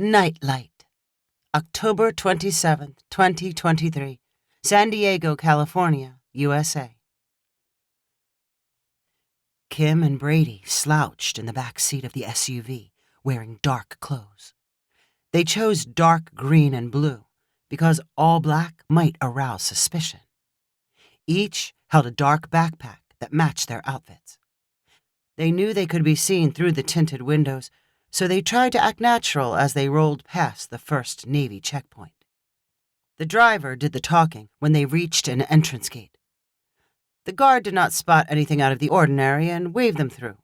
Nightlight, October 27th, 2023, San Diego, California, USA. Kim and Brady slouched in the back seat of the SUV, wearing dark clothes. They chose dark green and blue because all black might arouse suspicion. Each held a dark backpack that matched their outfits. They knew they could be seen through the tinted windows, so they tried to act natural as they rolled past the first Navy checkpoint. The driver did the talking when they reached an entrance gate. The guard did not spot anything out of the ordinary and waved them through.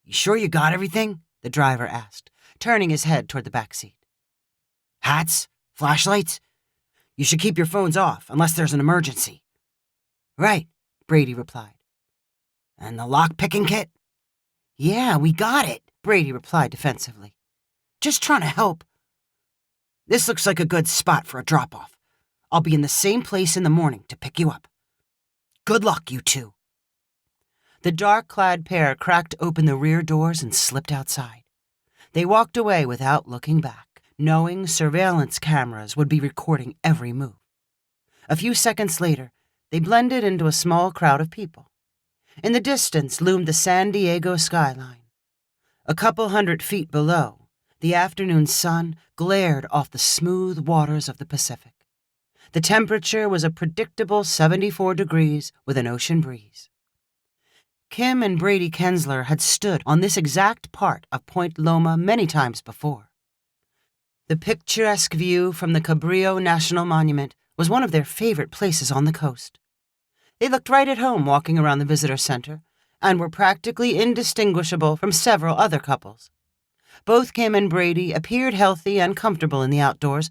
"You sure you got everything?" the driver asked, turning his head toward the back seat. "Hats? Flashlights? You should keep your phones off unless there's an emergency." "Right," Brady replied. "And the lock-picking kit?" "Yeah, we got it," Brady replied defensively. "Just trying to help." "This looks like a good spot for a drop-off. I'll be in the same place in the morning to pick you up." "Good luck, you two." The dark-clad pair cracked open the rear doors and slipped outside. They walked away without looking back, knowing surveillance cameras would be recording every move. A few seconds later, they blended into a small crowd of people. In the distance loomed the San Diego skyline. A couple 100 feet below, the afternoon sun glared off the smooth waters of the Pacific. The temperature was a predictable 74 degrees with an ocean breeze. Kim and Brady Kensler had stood on this exact part of Point Loma many times before. The picturesque view from the Cabrillo National Monument was one of their favorite places on the coast. They looked right at home walking around the visitor center and were practically indistinguishable from several other couples. Both Kim and Brady appeared healthy and comfortable in the outdoors,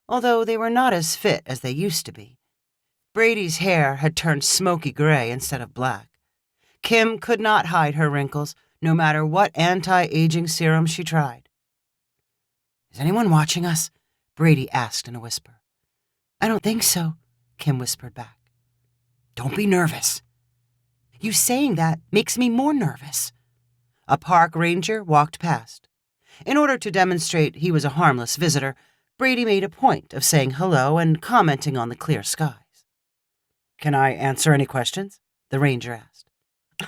although they were not as fit as they used to be. Brady's hair had turned smoky gray instead of black. Kim could not hide her wrinkles, no matter what anti-aging serum she tried. "Is anyone watching us?" Brady asked in a whisper. "I don't think so," Kim whispered back. "Don't be nervous." "You saying that makes me more nervous." A park ranger walked past. In order to demonstrate he was a harmless visitor, Brady made a point of saying hello and commenting on the clear skies. "Can I answer any questions?" the ranger asked.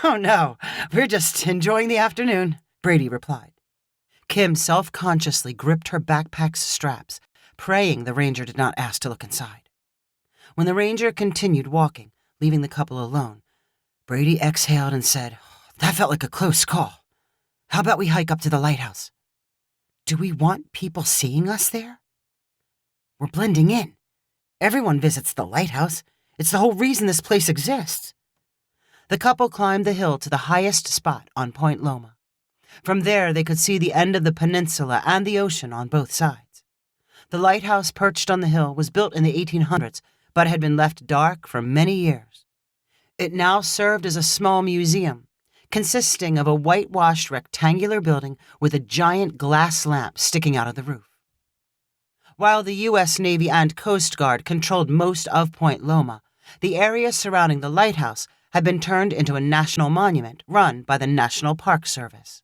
"Oh, no, we're just enjoying the afternoon," Brady replied. Kim self-consciously gripped her backpack's straps, praying the ranger did not ask to look inside. When the ranger continued walking, leaving the couple alone, Brady exhaled and said, "That felt like a close call. How about we hike up to the lighthouse?" "Do we want people seeing us there?" "We're blending in. Everyone visits the lighthouse. It's the whole reason this place exists." The couple climbed the hill to the highest spot on Point Loma. From there, they could see the end of the peninsula and the ocean on both sides. The lighthouse perched on the hill was built in the 1800s, but had been left dark for many years. It now served as a small museum, consisting of a whitewashed rectangular building with a giant glass lamp sticking out of the roof. While the U.S. Navy and Coast Guard controlled most of Point Loma, the area surrounding the lighthouse had been turned into a national monument run by the National Park Service.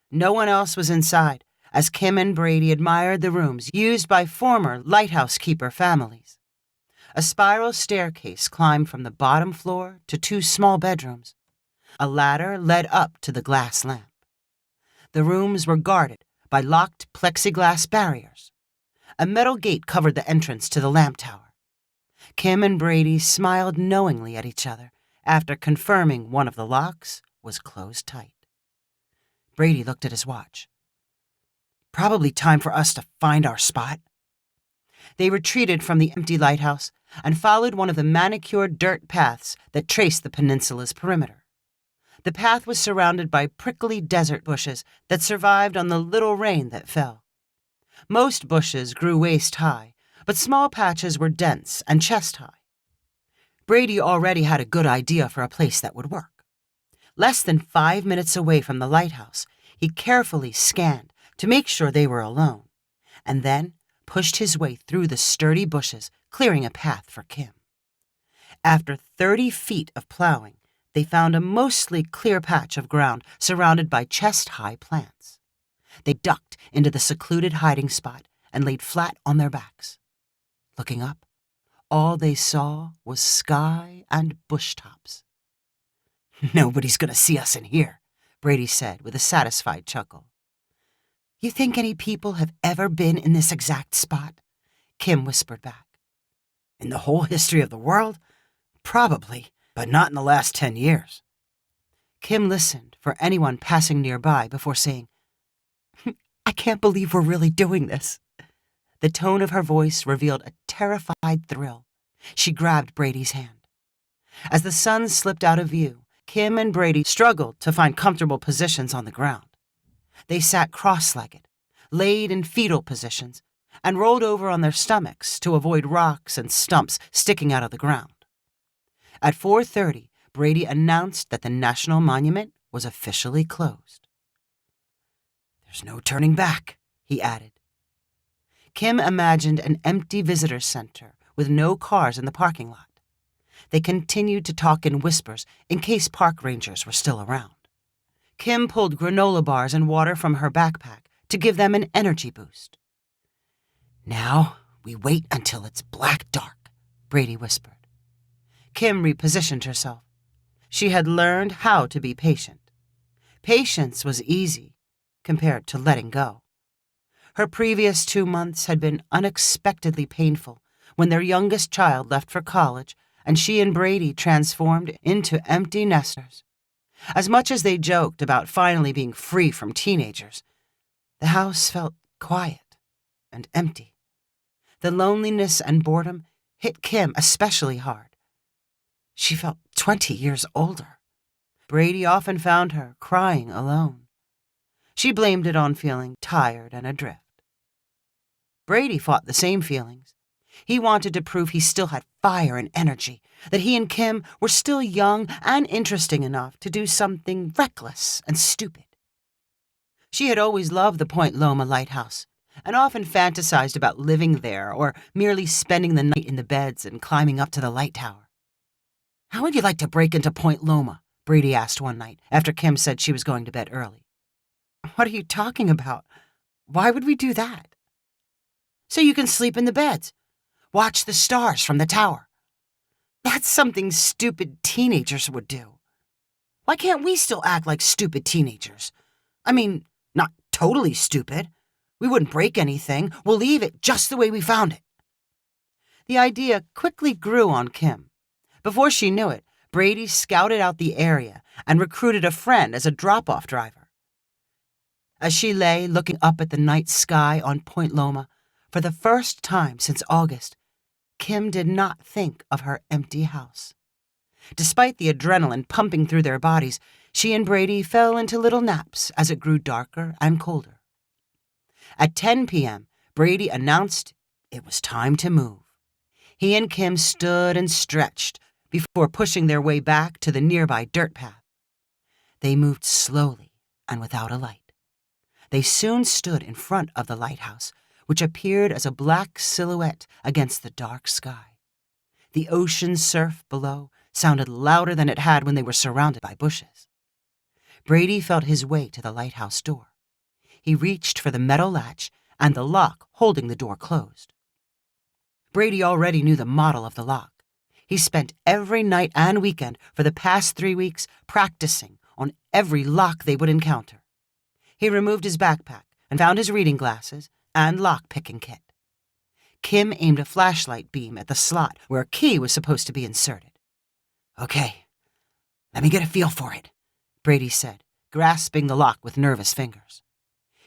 No one else was inside, as Kim and Brady admired the rooms used by former lighthouse keeper families. A spiral staircase climbed from the bottom floor to 2 small bedrooms. A ladder led up to the glass lamp. The rooms were guarded by locked plexiglass barriers. A metal gate covered the entrance to the lamp tower. Kim and Brady smiled knowingly at each other after confirming one of the locks was closed tight. Brady looked at his watch. "Probably time for us to find our spot." They retreated from the empty lighthouse and followed one of the manicured dirt paths that traced the peninsula's perimeter. The path was surrounded by prickly desert bushes that survived on the little rain that fell. Most bushes grew waist-high, but small patches were dense and chest-high. Brady already had a good idea for a place that would work. Less than 5 minutes away from the lighthouse, he carefully scanned to make sure they were alone, and then pushed his way through the sturdy bushes, clearing a path for Kim. After 30 feet of plowing, they found a mostly clear patch of ground surrounded by chest-high plants. They ducked into the secluded hiding spot and laid flat on their backs. Looking up, all they saw was sky and bush tops. "Nobody's going to see us in here," Brady said with a satisfied chuckle. "You think any people have ever been in this exact spot?" Kim whispered back. "In the whole history of the world? Probably, but not in the last 10 years. Kim listened for anyone passing nearby before saying, "I can't believe we're really doing this." The tone of her voice revealed a terrified thrill. She grabbed Brady's hand. As the sun slipped out of view, Kim and Brady struggled to find comfortable positions on the ground. They sat cross-legged, laid in fetal positions, and rolled over on their stomachs to avoid rocks and stumps sticking out of the ground. At 4:30, Brady announced that the National Monument was officially closed. "There's no turning back," he added. Kim imagined an empty visitor center with no cars in the parking lot. They continued to talk in whispers in case park rangers were still around. Kim pulled granola bars and water from her backpack to give them an energy boost. "Now we wait until it's black dark," Brady whispered. Kim repositioned herself. She had learned how to be patient. Patience was easy compared to letting go. Her previous 2 months had been unexpectedly painful when their youngest child left for college and she and Brady transformed into empty nesters. As much as they joked about finally being free from teenagers, the house felt quiet and empty. The loneliness and boredom hit Kim especially hard. She felt 20 years older. Brady often found her crying alone. She blamed it on feeling tired and adrift. Brady fought the same feelings. He wanted to prove he still had fire and energy, that he and Kim were still young and interesting enough to do something reckless and stupid. She had always loved the Point Loma lighthouse and often fantasized about living there or merely spending the night in the beds and climbing up to the light tower. "How would you like to break into Point Loma?" Brady asked one night after Kim said she was going to bed early. "What are you talking about? Why would we do that?" "So you can sleep in the beds. Watch the stars from the tower. That's something stupid teenagers would do. Why can't we still act like stupid teenagers? I mean, not totally stupid. We wouldn't break anything. We'll leave it just the way we found it." The idea quickly grew on Kim. Before she knew it, Brady scouted out the area and recruited a friend as a drop-off driver. As she lay looking up at the night sky on Point Loma, for the first time since August, Kim did not think of her empty house. Despite the adrenaline pumping through their bodies, she and Brady fell into little naps as it grew darker and colder. At 10 p.m., Brady announced it was time to move. He and Kim stood and stretched before pushing their way back to the nearby dirt path. They moved slowly and without a light. They soon stood in front of the lighthouse, which appeared as a black silhouette against the dark sky. The ocean surf below sounded louder than it had when they were surrounded by bushes. Brady felt his way to the lighthouse door. He reached for the metal latch and the lock holding the door closed. Brady already knew the model of the lock. He spent every night and weekend for the past 3 weeks practicing on every lock they would encounter. He removed his backpack and found his reading glasses and lock-picking kit. Kim aimed a flashlight beam at the slot where a key was supposed to be inserted. "Okay, let me get a feel for it," Brady said, grasping the lock with nervous fingers.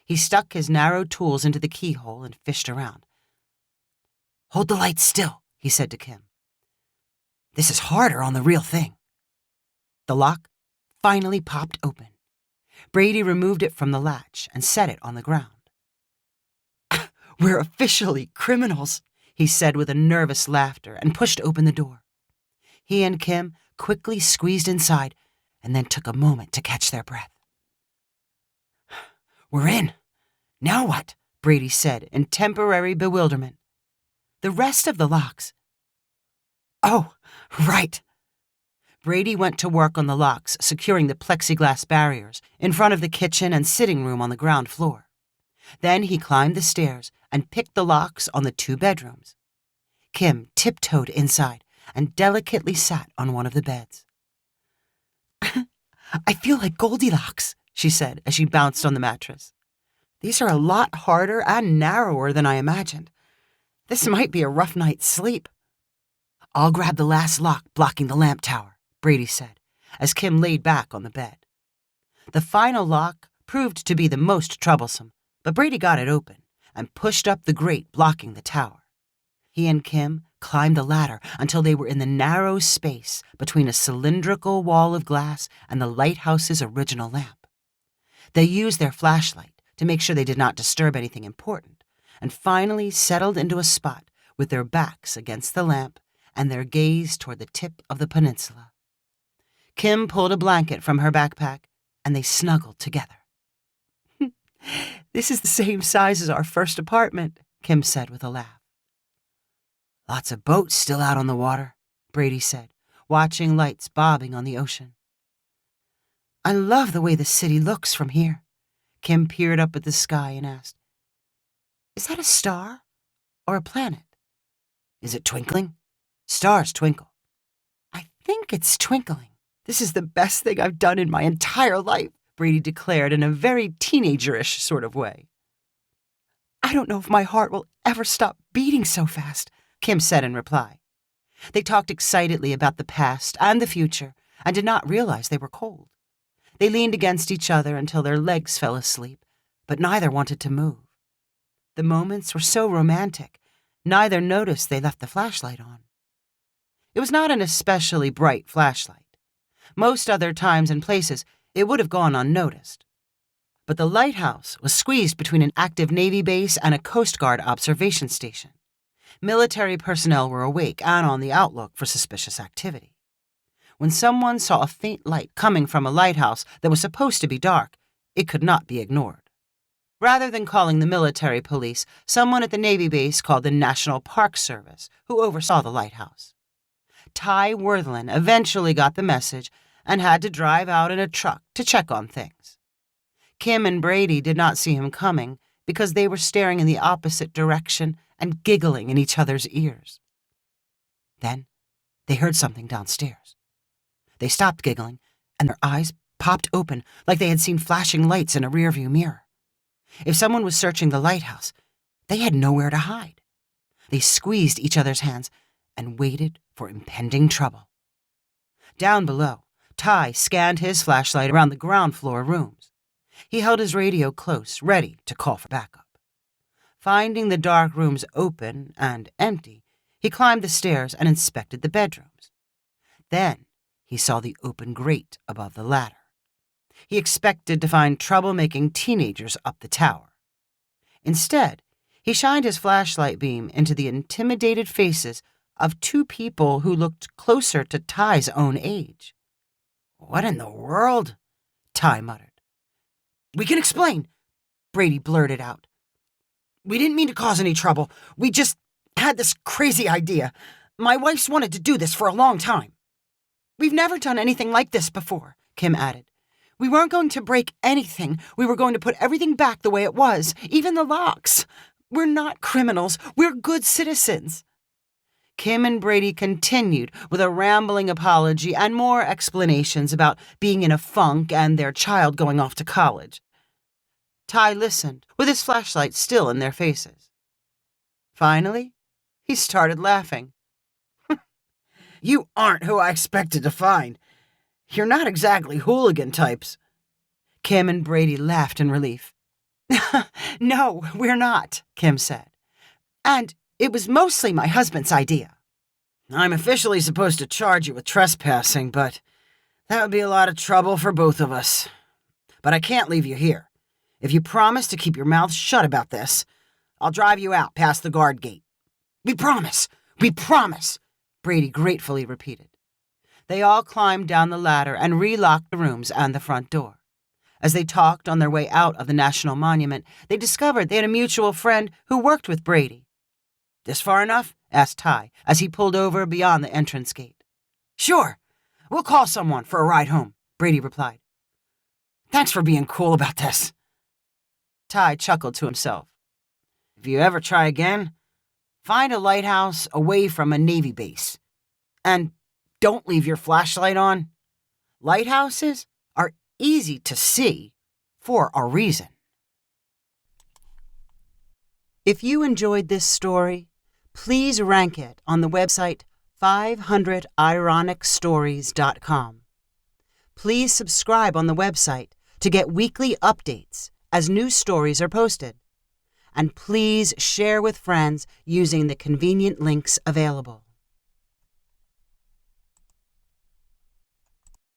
He stuck his narrow tools into the keyhole and fished around. "Hold the light still," he said to Kim. "This is harder on the real thing." The lock finally popped open. Brady removed it from the latch and set it on the ground. "We're officially criminals," he said with a nervous laughter and pushed open the door. He and Kim quickly squeezed inside and then took a moment to catch their breath. "We're in. Now what?" Brady said in temporary bewilderment. "The rest of the locks." "Oh, right." Brady went to work on the locks, securing the plexiglass barriers in front of the kitchen and sitting room on the ground floor. Then he climbed the stairs and picked the locks on the 2 bedrooms. Kim tiptoed inside and delicately sat on one of the beds. "I feel like Goldilocks," she said as she bounced on the mattress. "These are a lot harder and narrower than I imagined. This might be a rough night's sleep." "I'll grab the last lock blocking the lamp tower," Brady said, as Kim laid back on the bed. The final lock proved to be the most troublesome, but Brady got it open and pushed up the grate blocking the tower. He and Kim climbed the ladder until they were in the narrow space between a cylindrical wall of glass and the lighthouse's original lamp. They used their flashlight to make sure they did not disturb anything important, and finally settled into a spot with their backs against the lamp and their gaze toward the tip of the peninsula. Kim pulled a blanket from her backpack, and they snuggled together. "This is the same size as our first apartment," Kim said with a laugh. "Lots of boats still out on the water," Brady said, watching lights bobbing on the ocean. "I love the way the city looks from here." Kim peered up at the sky and asked, "Is that a star or a planet?" "Is it twinkling? Stars twinkle." "I think it's twinkling." "This is the best thing I've done in my entire life," Brady declared in a very teenager-ish sort of way. "I don't know if my heart will ever stop beating so fast," Kim said in reply. They talked excitedly about the past and the future and did not realize they were cold. They leaned against each other until their legs fell asleep, but neither wanted to move. The moments were so romantic, neither noticed they left the flashlight on. It was not an especially bright flashlight. Most other times and places, it would have gone unnoticed. But the lighthouse was squeezed between an active Navy base and a Coast Guard observation station. Military personnel were awake and on the outlook for suspicious activity. When someone saw a faint light coming from a lighthouse that was supposed to be dark, it could not be ignored. Rather than calling the military police, someone at the Navy base called the National Park Service, who oversaw the lighthouse. Ty Worthland eventually got the message and had to drive out in a truck to check on things. Kim and Brady did not see him coming because they were staring in the opposite direction and giggling in each other's ears. Then they heard something downstairs. They stopped giggling, and their eyes popped open like they had seen flashing lights in a rearview mirror. If someone was searching the lighthouse, they had nowhere to hide. They squeezed each other's hands and waited for impending trouble. Down below, Ty scanned his flashlight around the ground floor rooms. He held his radio close, ready to call for backup. Finding the dark rooms open and empty, he climbed the stairs and inspected the bedrooms. Then he saw the open grate above the ladder. He expected to find troublemaking teenagers up the tower. Instead, he shined his flashlight beam into the intimidated faces of 2 people who looked closer to Ty's own age. "What in the world?" Ty muttered. "We can explain," Brady blurted out. "We didn't mean to cause any trouble. We just had this crazy idea. My wife's wanted to do this for a long time." "We've never done anything like this before," Kim added. "We weren't going to break anything. We were going to put everything back the way it was, even the locks. We're not criminals. We're good citizens." Kim and Brady continued with a rambling apology and more explanations about being in a funk and their child going off to college. Ty listened, with his flashlight still in their faces. Finally, he started laughing. "You aren't who I expected to find. You're not exactly hooligan types." Kim and Brady laughed in relief. "No, we're not," Kim said. "And it was mostly my husband's idea." "I'm officially supposed to charge you with trespassing, but that would be a lot of trouble for both of us. But I can't leave you here. If you promise to keep your mouth shut about this, I'll drive you out past the guard gate." "We promise! We promise!" Brady gratefully repeated. They all climbed down the ladder and relocked the rooms and the front door. As they talked on their way out of the National Monument, they discovered they had a mutual friend who worked with Brady. "This far enough?" asked Ty as he pulled over beyond the entrance gate. "Sure. We'll call someone for a ride home," Brady replied. "Thanks for being cool about this." Ty chuckled to himself. If you ever try again, find a lighthouse away from a Navy base. And don't leave your flashlight on. Lighthouses are easy to see for a reason. If you enjoyed this story, please rank it on the website 500ironicstories.com. Please subscribe on the website to get weekly updates as new stories are posted. And please share with friends using the convenient links available.